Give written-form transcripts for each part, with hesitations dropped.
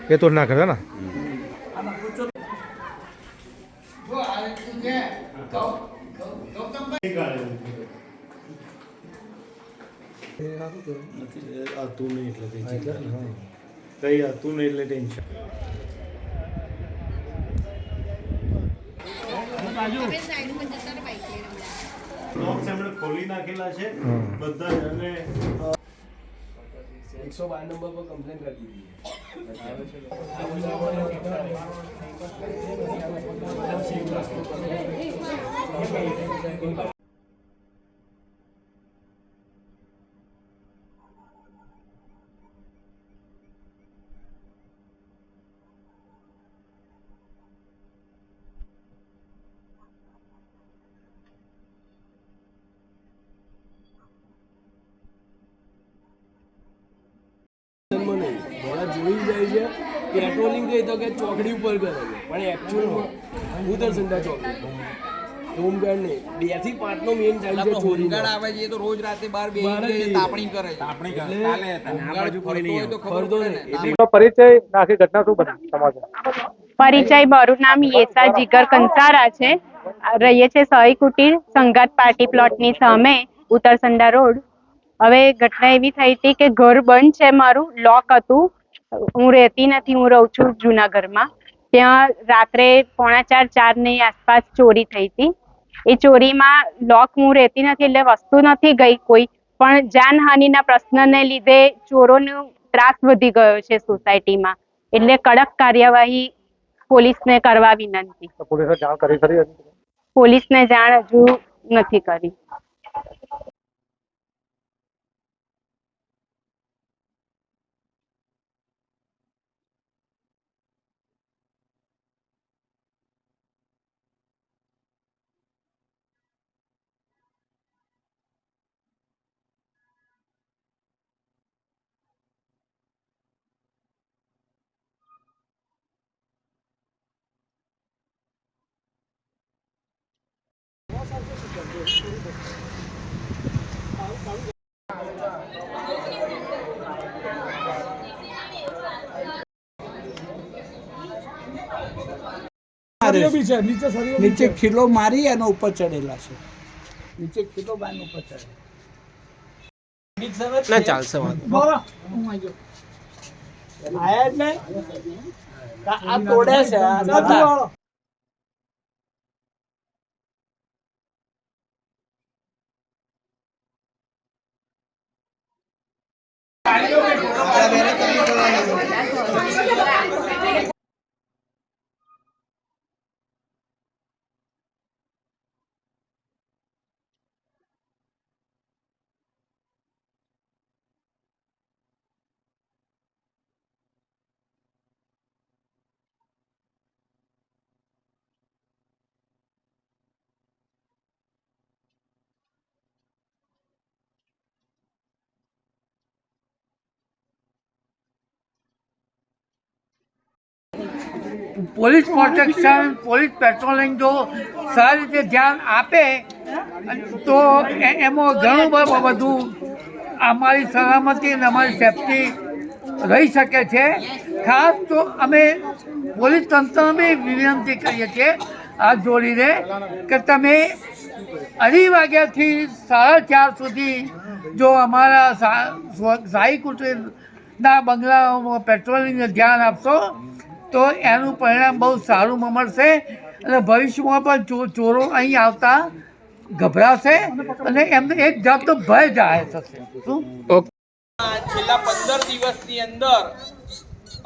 ये तो ना करे ना તું નહીં એટલે કઈ તું નહીં એટલે ટેન્શન બોક્સ એમણે ખોલી નાખેલા છે બધા અને 112 નંબર પર કમ્પ્લેન કરી દીધી જોઈ જાય છે પેટ્રોલિંગ કહી તો કે ચોકડી ઉપર કરે છે પણ એકચ્યુઅલમાં ઉત્તરસંડા ચોકડી હોમગાર્ડ નહીં 2 થી 5 નો મેઇન ટાઈમ છે ચોરી હોમગાર્ડ આવે છે તો રોજ રાતે 12 તાપણી કરે છે તાપણી કરે ચાલે આ બાજુ કોઈ નહીં તો ખબર તો નહીં પરિચય નાખી ઘટના શું બની સમાજ પરિચય મારું નામ યેસા જીગર કંસારા છે રહીએ છે સહી કુટીર સંગાત પાર્ટી પ્લોટની સામે ઉત્તરસંડા રોડ હવે ઘટના એવી થઈ હતી કે ઘર બંધ છે મારું લોક હતું હું રહેતી નથી હું રહું છું જૂના ઘરમાં ત્યાં રાત્રે 3:45-4 ની આસપાસ ચોરી થઈ હતી એ ચોરીમાં લોક હું રહેતી નથી એટલે વસ્તુ નથી ગઈ કોઈ પણ જાનહાનિના પ્રશ્નને લીધે ચોરોનો ત્રાસ વધી ગયો છે સોસાયટીમાં એટલે કડક કાર્યવાહી પોલીસને કરવા વિનંતી પોલીસને જાણ કરી ખરી પોલીસને જાણ હજુ નથી કરી નીચે ખીલો મારી અને ઉપર ચડેલા છે નીચે ખીલો બાન ઉપર ચડે ના ચાલશે આયા જ નહીં આ તોડે છે આ નતા પોલીસ પ્રોટેક્શન પોલીસ પેટ્રોલિંગ જો સારી રીતે ધ્યાન આપે તો એમાં ઘણું બધું અમારી સલામતી અને અમારી સેફટી રહી શકે છે ખાસ તો અમે પોલીસ તંત્રને બી વિનંતી કરીએ છીએ હાથ જોડીને કે તમે 2:30 વાગ્યાથી 4:30 સુધી જો અમારા શાહી કુટીરના બંગલાઓમાં પેટ્રોલિંગને ધ્યાન આપશો તો એનું પરિણામ બહુ સારું મળશે અને ભવિષ્યમાં પણ ચોરો અહીં આવતા ગભરાશે અને એમને એક જાતનો ભય જાહેર થશે શું છેલ્લા 15 દિવસની અંદર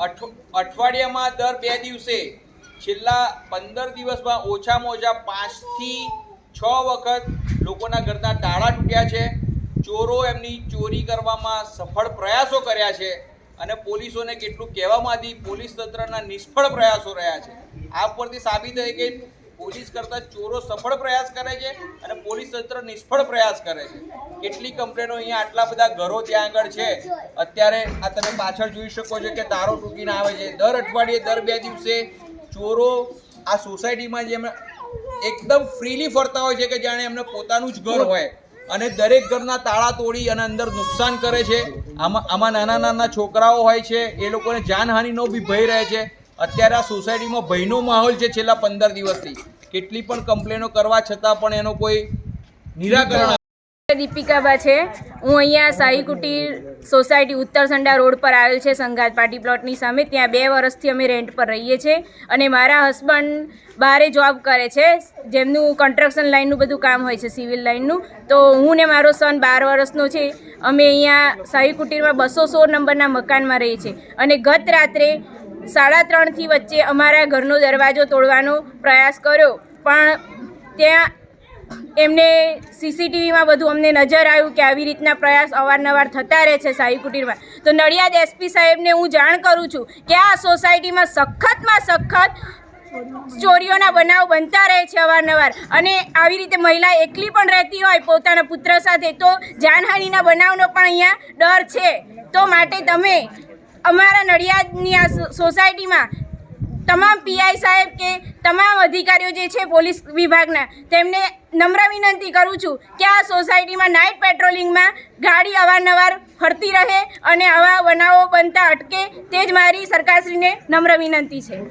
અઠવાડિયામાં દર 2 દિવસે છેલ્લા 15 દિવસમાં ઓછામાં ઓછા 5 થી 6 વખત લોકોના ઘરના તાળા તૂટ્યા છે ચોરો એમની ચોરી કરવામાં સફળ પ્રયાસો કર્યા છે અને પોલીસોને કેટલું કહેવામાંથી પોલીસ તંત્રના નિષ્ફળ પ્રયાસો રહ્યા છે આ પરથી સાબિત થાય કે પોલીસ કરતાં ચોરો સફળ પ્રયાસ કરે છે અને પોલીસ તંત્ર નિષ્ફળ પ્રયાસ કરે છે કેટલી કમ્પ્લેનો અહીંયા આટલા બધા ઘરો ત્યાં આગળ છે અત્યારે આ તમે પાછળ જોઈ શકો છો કે તારો તૂટીને આવે છે દર અઠવાડિયે દર 2 દિવસે ચોરો આ સોસાયટીમાં જેમ એકદમ ફ્રીલી ફરતા હોય છે કે જાણે એમને પોતાનું જ ઘર હોય અને દરેક ઘરના તાળા તોડી અને અંદર નુકસાન કરે છે. આમાં નાના નાના છોકરાઓ હોય છે, એ લોકોને જાનહાનિનો બી ભય રહે છે. અત્યારે આ સોસાયટીમાં ભયનો માહોલ છે છેલ્લા 15 દિવસથી. કેટલી પણ કમ્પ્લેનો કરવા છતાં પણ એનો કોઈ નિરાકરણ. દીપિકાબા છે. હું અહીંયા સાઈ કુટીર સોસાયટી ઉત્તર સંડા રોડ પર આવેલ છે સંગાત પાર્ટી પ્લોટની સામે. ત્યાં 2 વર્ષથી અમે રેન્ટ પર રહીએ છીએ અને મારા હસબન્ડ બહારે જોબ કરે છે, જેમનું કન્સ્ટ્રક્શન લાઇનનું બધું કામ હોય છે, સિવિલ લાઇનનું. તો હું ને મારો સન 12 વર્ષનો છે. અમે અહીંયા સાઈ કુટીરમાં 216 નંબરના મકાનમાં રહીએ છીએ અને ગત રાત્રે 3:30થી વચ્ચે અમારા ઘરનો દરવાજો તોડવાનો પ્રયાસ કર્યો, પણ ત્યાં એમને સીસીટીવીમાં બધું અમને નજર આવ્યું કે આવી રીતના પ્રયાસ અવારનવાર થતા રહે છે સાઈ કુટીરમાં. તો નડિયાદ એસપી સાહેબને હું જાણ કરું છું કે આ સોસાયટીમાં સખત ચોરીઓના બનાવ બનતા રહે છે અવારનવાર, અને આવી રીતે મહિલા એકલી પણ રહેતી હોય પોતાના પુત્ર સાથે તો જાનહાનિના બનાવનો પણ અહીંયા ડર છે. તો માટે તમે અમારા નડિયાદની આ સોસાયટીમાં તમામ પીઆઈ સાહેબ કે તમામ અધિકારીઓ જે છે પોલીસ વિભાગના, તેમને નમ્ર વિનંતી કરું છું કે આ સોસાયટીમાં નાઇટ પેટ્રોલિંગમાં ગાડી અવારનવાર ફરતી રહે અને આવા બનાવો બનતા અટકે, તે જ મારી સરકારશ્રીને નમ્ર વિનંતી છે.